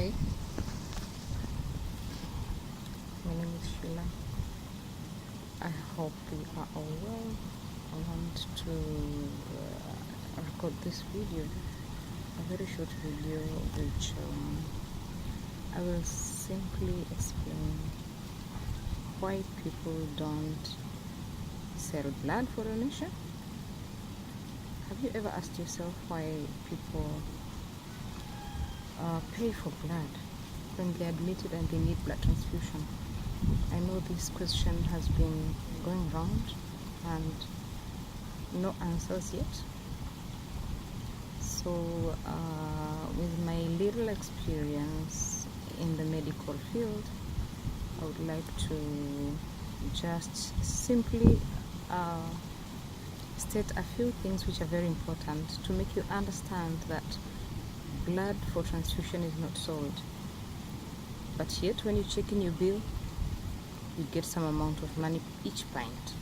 Hi, my name is Sheila. I hope you are all well. I want to record this video, a very short video, which I will simply explain why people don't sell blood for donation. Have you ever asked yourself why people pay for blood when they're admitted and they need blood transfusion? I know this question has been going round and no answers yet. So with my little experience in the medical field, I would like to just simply state a few things which are very important to make you understand that blood for transfusion is not sold, but yet when you check in your bill, you get some amount of money each pint.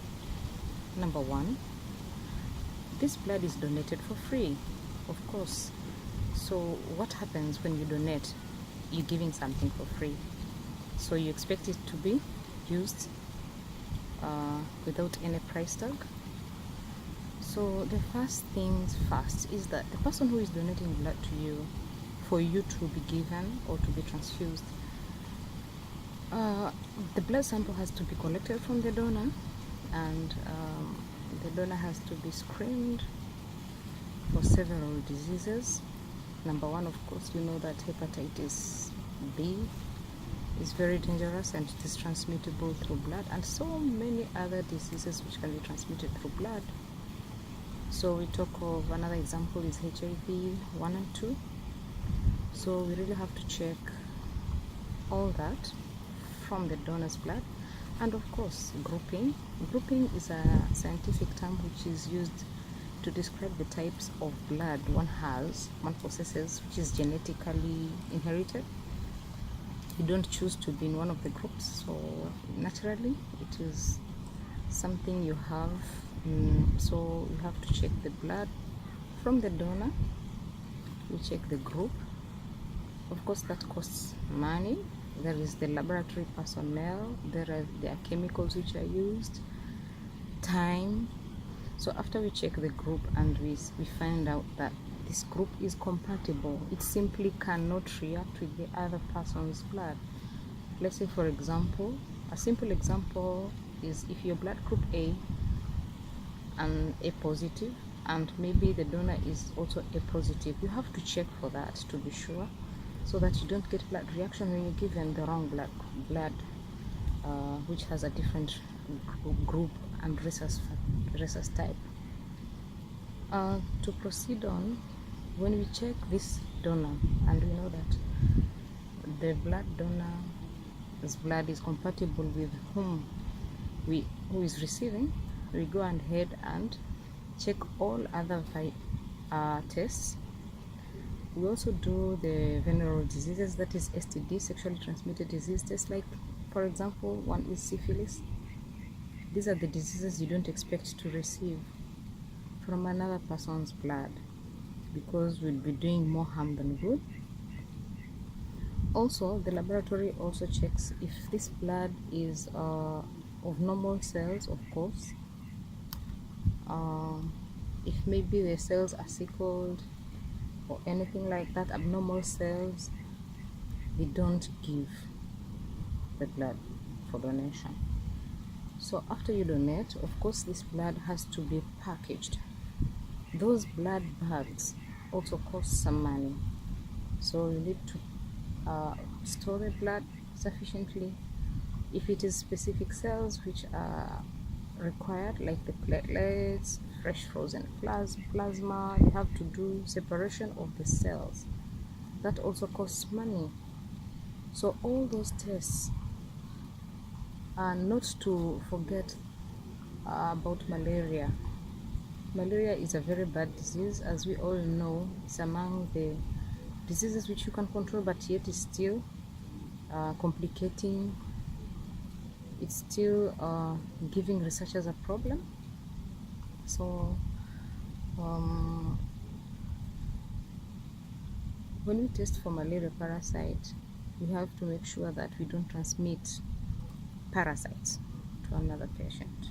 Number one, this blood is donated for free, of course. So what happens when you donate? You're giving something for free, so you expect it to be used without any price tag. So the first things first is that the person who is donating blood to you for you to be given or to be transfused, the blood sample has to be collected from the donor, and the donor has to be screened for several diseases. Number one, of course, you know that hepatitis B is very dangerous and it is transmittable through blood, and so many other diseases which can be transmitted through blood. So we talk of another example is HIV 1 and 2. So we really have to check all that from the donor's blood. And of course, grouping is a scientific term which is used to describe the types of blood one possesses, which is genetically inherited. You don't choose to be in one of the groups, so naturally it is something you have. So you have to check the blood from the donor, you check the group. Of course, that costs money. There is the laboratory personnel, there are chemicals which are used, time. So after we check the group and we find out that this group is compatible, it simply cannot react with the other person's blood. Let's say, for example, a simple example is if your blood group A and A positive, and maybe the donor is also A positive, you have to check for that to be sure, so that you don't get blood reaction when you're given the wrong blood which has a different group and rhesus type. To proceed on, when we check this donor and we know that the blood donor's blood is compatible with who is receiving, we go ahead and check all other tests. We also do the venereal diseases, that is STD, sexually transmitted disease tests. Like, for example, one is syphilis. These are the diseases you don't expect to receive from another person's blood, because we'll be doing more harm than good. Also, the laboratory also checks if this blood is of normal cells, of course. If maybe the cells are sickled or anything like that, abnormal cells, they don't give the blood for donation. So after you donate, of course, this blood has to be packaged. Those blood bags also cost some money, so you need to store the blood sufficiently. If it is specific cells which are required, like the platelets, fresh frozen plasma, you have to do separation of the cells. That also costs money. So all those tests, not to forget about malaria. Malaria is a very bad disease, as we all know. It's among the diseases which you can control, but yet is still complicating. It's still giving researchers a problem. So When we test for malaria parasite, we have to make sure that we don't transmit parasites to another patient.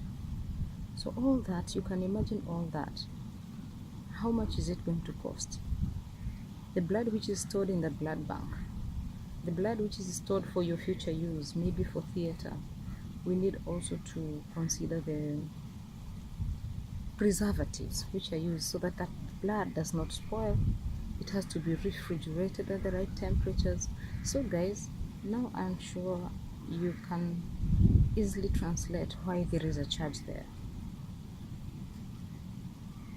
So all that, you can imagine all that. How much is it going to cost? The blood which is stored in the blood bank, the blood which is stored for your future use, maybe for theater, we need also to consider the preservatives which are used so that that blood does not spoil. It has to be refrigerated at the right temperatures. So guys, now I'm sure you can easily translate why there is a charge there.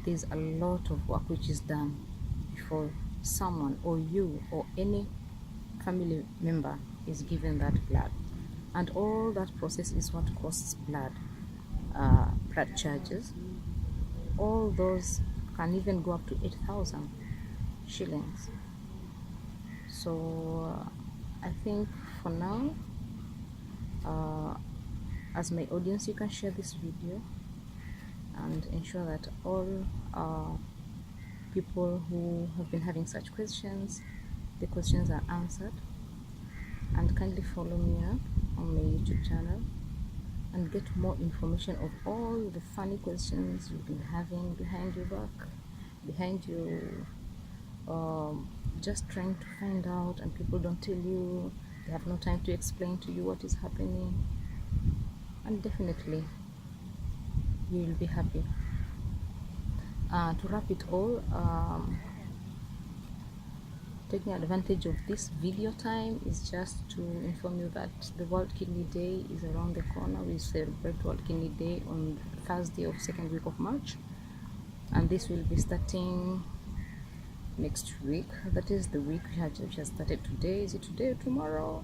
There's a lot of work which is done before someone or you or any family member is given that blood, and all that process is what costs blood charges. All those can even go up to 8,000 shillings. So I think for now, as my audience, you can share this video and ensure that all people who have been having such questions, the questions are answered. And kindly follow me up on my YouTube channel and get more information of all the funny questions you've been having behind your back, behind you, just trying to find out, and people don't tell you, they have no time to explain to you what is happening. And definitely you will be happy. To wrap it all, taking advantage of this video time is just to inform you that the World Kidney Day is around the corner. We celebrate World Kidney Day on Thursday of second week of March, and this will be starting next week. That is the week which has started today. Is it today or tomorrow?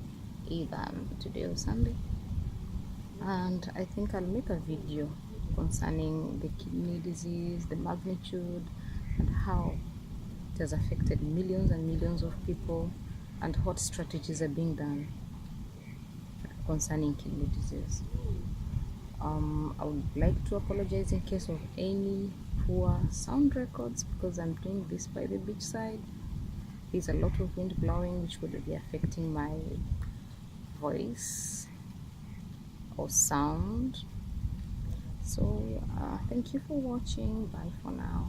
Either today or Sunday. And I think I'll make a video concerning the kidney disease, the magnitude, and how it has affected millions and millions of people, and what strategies are being done concerning kidney disease. I would like to apologize in case of any poor sound records, because I'm doing this by the beachside. There's a lot of wind blowing which would be affecting my voice or sound. So thank you for watching. Bye for now.